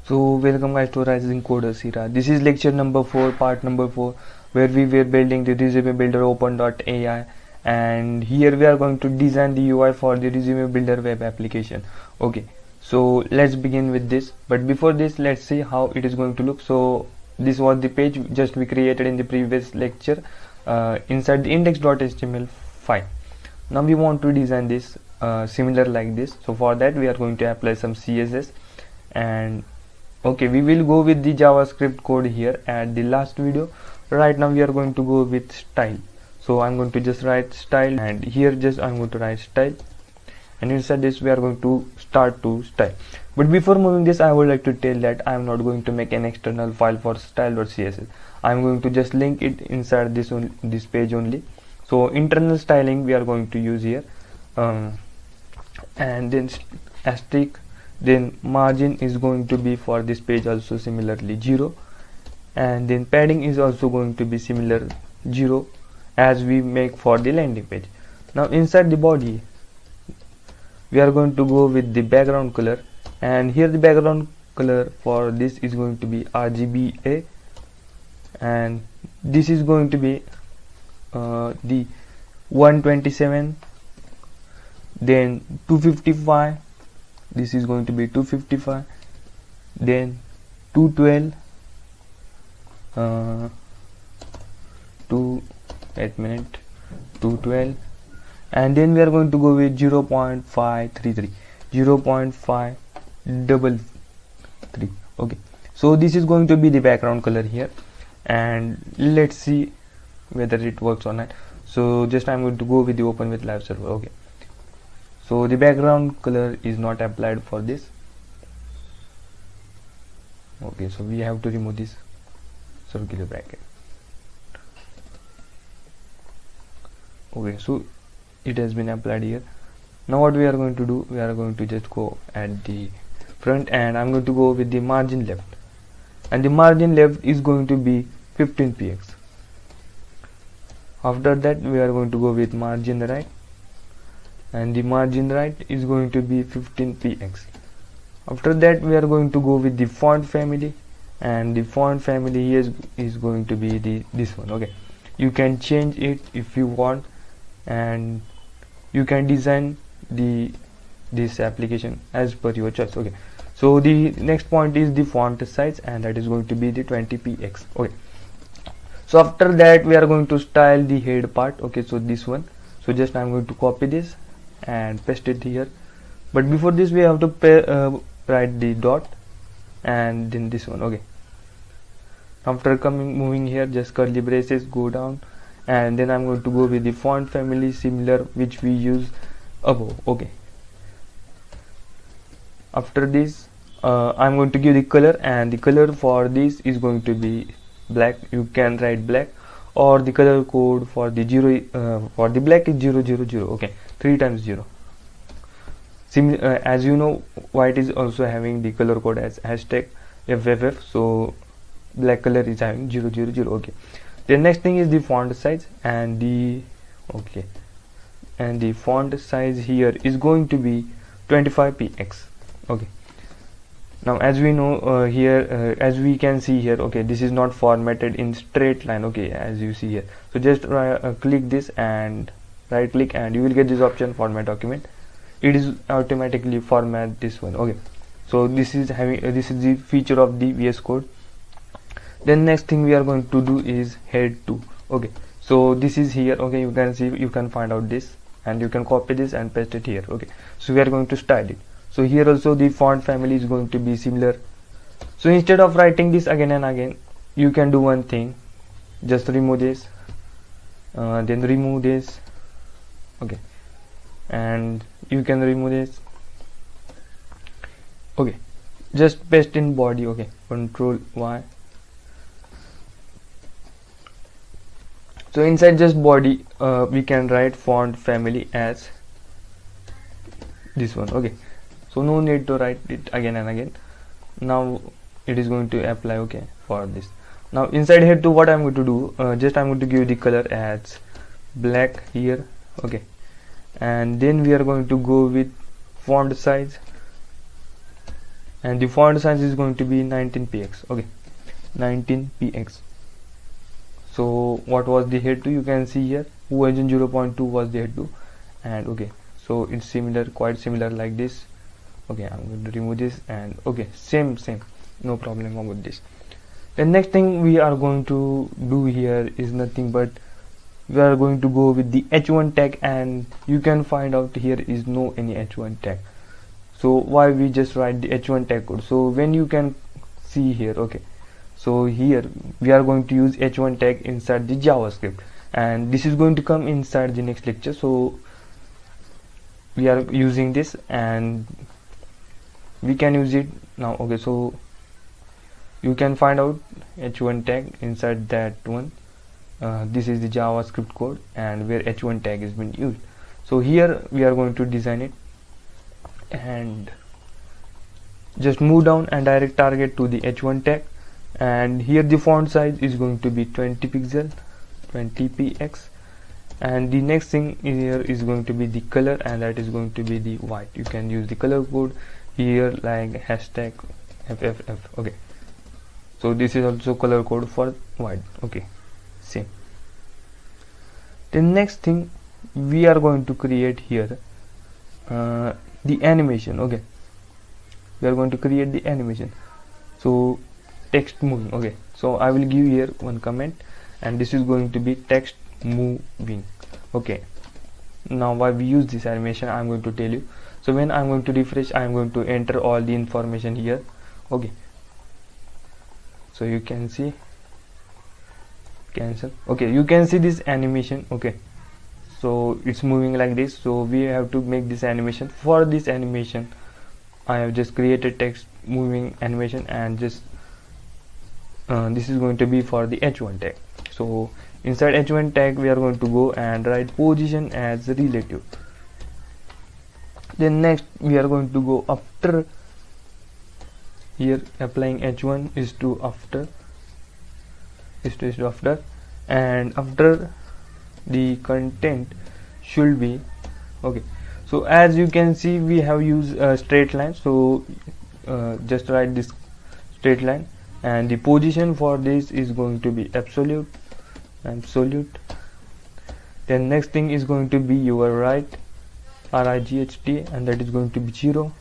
So welcome guys to Rising Coders era. This is lecture number 4, part number 4, where we were building the Resume Builder Open.AI, and here we are going to design the UI for the Resume Builder web application. Okay, so let's begin with this. But before this, let's see how it is going to look. So this was the page just we created in the previous lecture inside the index.html file. Now we want to design this similar like this. So for that we are going to apply some CSS, and okay, we will go with the JavaScript code here at the last video. Right now we are going to go with style. So I'm going to just write style, and here just I'm going to write style, and inside this we are going to start to style. But before moving this, I would like to tell that I am not going to make an external file for style.css. I'm going to just link it inside this page only. So internal styling we are going to use here, and then asterisk, then margin is going to be for this page also similarly 0, and then padding is also going to be similar 0 as we make for the landing page. Now inside the body we are going to go with the background color, and here the background color for this is going to be RGBA, and this is going to be the 127, then 255, this is going to be 255, then 212, 212, and then we are going to go with 0.533, 0.533. okay, so this is going to be the background color here, and let's see whether it works or not. So just I'm going to go with the open with live server. Okay, so the background color is not applied for this. Okay, so we have to remove this circular bracket. Okay, so it has been applied here. Now what we are going to do, we are going to just go at the front, and I'm going to go with the margin left, and the margin left is going to be 15px. After that we are going to go with margin right, and the margin right is going to be 15px. After that we are going to go with the font family, and the font family here is going to be this one. Okay, you can change it if you want, and you can design this application as per your choice. Okay, so the next point is the font size, and that is going to be the 20px. Okay, so after that we are going to style the head part. Okay, so this one, so just I'm going to copy this and paste it here. But before this we have to write the dot, and then this one. Okay, after moving here, just curly braces, go down, and then I'm going to go with the font family similar which we use above. Okay, after this I'm going to give the color, and the color for this is going to be black. You can write black, or the color code for the for the black is 000. Okay, 3 times 0. As you know, white is also having the color code as hashtag FFF, so black color is having 000. Okay, the next thing is the font size, and the font size here is going to be 25px. Okay, now as we know here, as we can see here, okay, this is not formatted in straight line. Okay, as you see here, so just click this and right click, and you will get this option, format document. It is automatically format this one. Okay, so this is the feature of the VS Code. Then next thing we are going to do is head 2. Okay, so this is here. Okay, you can see, you can find out this, and you can copy this and paste it here. Okay, so we are going to style it. So here also the font family is going to be similar. So instead of writing this again and again, you can do one thing, just remove this, then remove this. Okay, and you can remove this. Okay, just paste in body. Okay, Control Y. So inside just body we can write font family as this one. Okay, so no need to write it again and again. Now it is going to apply. Okay, for this. Now inside head 2, what I'm going to do, just I'm going to give the color as black here. Okay, and then we are going to go with font size, and the font size is going to be 19px. Okay, 19px. So what was the head to? You can see here version 0.2 was the head to, and okay, so it's similar, quite similar like this. Okay, I'm going to remove this, and okay, same, no problem about this. The next thing we are going to do here is nothing but we are going to go with the h1 tag, and you can find out here is no any h1 tag. So why we just write the h1 tag code? So when you can see here, okay, so here we are going to use h1 tag inside the JavaScript, and this is going to come inside the next lecture. So we are using this and we can use it now. Okay, so you can find out h1 tag inside that one. This is the JavaScript code and where h1 tag is been used. So here we are going to design it, and just move down and direct target to the h1 tag, and here the font size is going to be 20 pixel, 20px, and the next thing here is going to be the color, and that is going to be the white. You can use the color code here like hashtag FFF. Okay, so this is also color code for white. Okay, same. The next thing we are going to create here the animation. Okay, we are going to create the animation. So text moving. Okay, so I will give here one comment, and this is going to be text moving. Okay, now why we use this animation I'm going to tell you. So when I'm going to refresh, I'm going to enter all the information here. Okay, so you can see cancel. Okay, you can see this animation. Okay, so it's moving like this. So we have to make this animation. For this animation I have just created text moving animation, and just this is going to be for the h1 tag. So inside h1 tag we are going to go and write position as relative. Then next we are going to go after here, applying h1 is to after, and after the content should be okay. So as you can see we have used a straight line, so just write this straight line, and the position for this is going to be absolute. Then next thing is going to be your right, RIGHT, and that is going to be 0,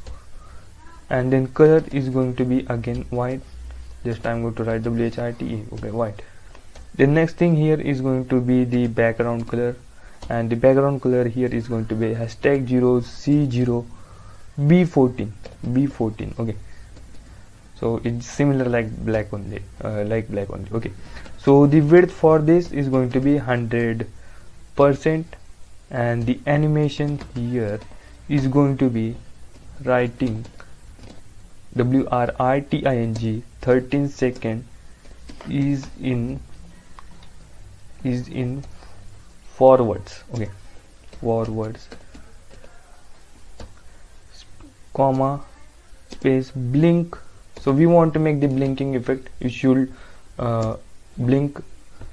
and then color is going to be again white. Just I'm going to write WHITE. Okay, white. The next thing here is going to be the background color, and the background color here is going to be hashtag 0C0 B14. Okay, so it's similar like black only, okay. So the width for this is going to be 100%, and the animation here is going to be writing WRITING 13 second is in forwards. Okay, forwards, comma, space, blink. So we want to make the blinking effect. You should blink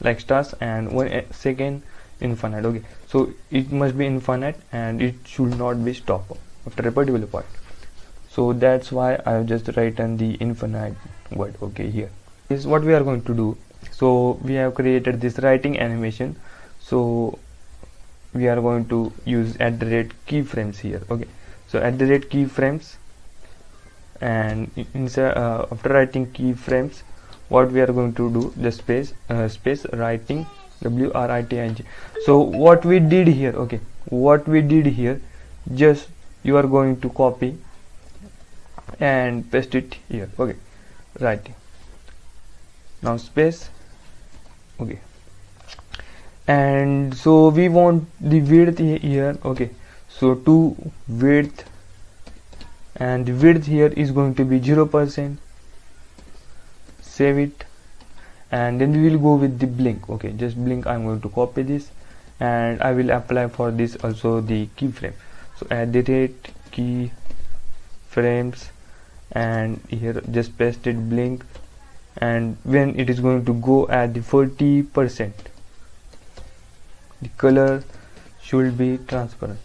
like stars, and 1 second infinite. Okay, so it must be infinite and it should not be stop after a particular point. So that's why I have just written the infinite word. Okay, here is what we are going to do. So we have created this writing animation, so we are going to use @keyframes here. Okay, so @keyframes, and inside after writing keyframes, what we are going to do, the space writing WRITING. So what we did here, okay, just you are going to copy and paste it here. Okay, writing, now space. Okay, and so we want the width here. Okay, so to width, and the width here is going to be 0%. Save it, and then we will go with the blink. Okay, just blink. I'm going to copy this, and I will apply for this also the keyframe. So @keyframes, and here just paste it blink, and when it is going to go at the 40%, the color should be transparent.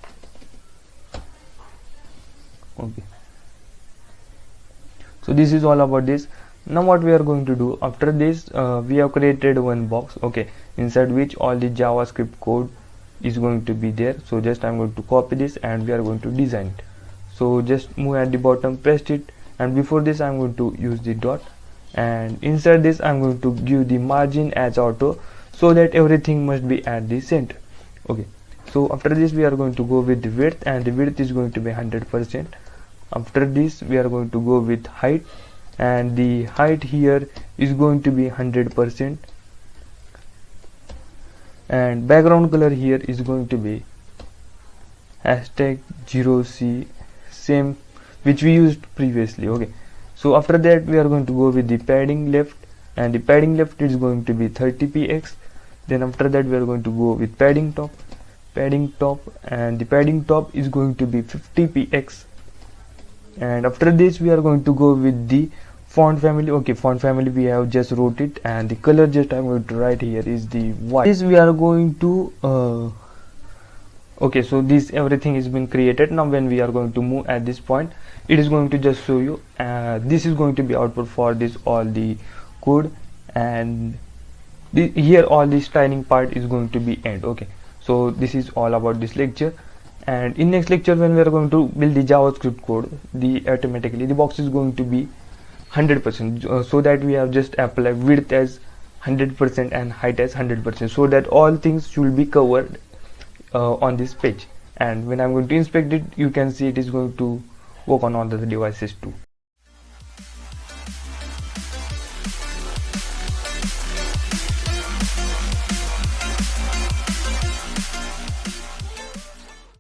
Okay, So this is all about this. Now what we are going to do after this, we have created one box, okay, inside which all the JavaScript code is going to be there. So just I'm going to copy this and we are going to design it. So just move at the bottom, paste it, and before this I'm going to use the dot, and inside this I'm going to give the margin as auto, so that everything must be at the center. Okay, so after this we are going to go with the width, and the width is going to be 100%. After this we are going to go with height, and the height here is going to be 100%, and background color here is going to be #0c, same which we used previously. Okay, so after that we are going to go with the padding left, and the padding left is going to be 30px. Then after that we are going to go with padding top, and the padding top is going to be 50px. And after this we are going to go with the font family. Okay, font family we have just wrote it, and the color just I'm going to write here is the white. This we are going to okay, so this everything has been created. Now when we are going to move at this point, it is going to just show you this is going to be output for this all the code, and here all the styling part is going to be end. Okay, so this is all about this lecture, and in next lecture when we are going to build the JavaScript code, automatically the box is going to be 100%, so that we have just apply width as 100% and height as 100%, so that all things should be covered on this page. And when I'm going to inspect it, you can see it is going to work on all the devices too.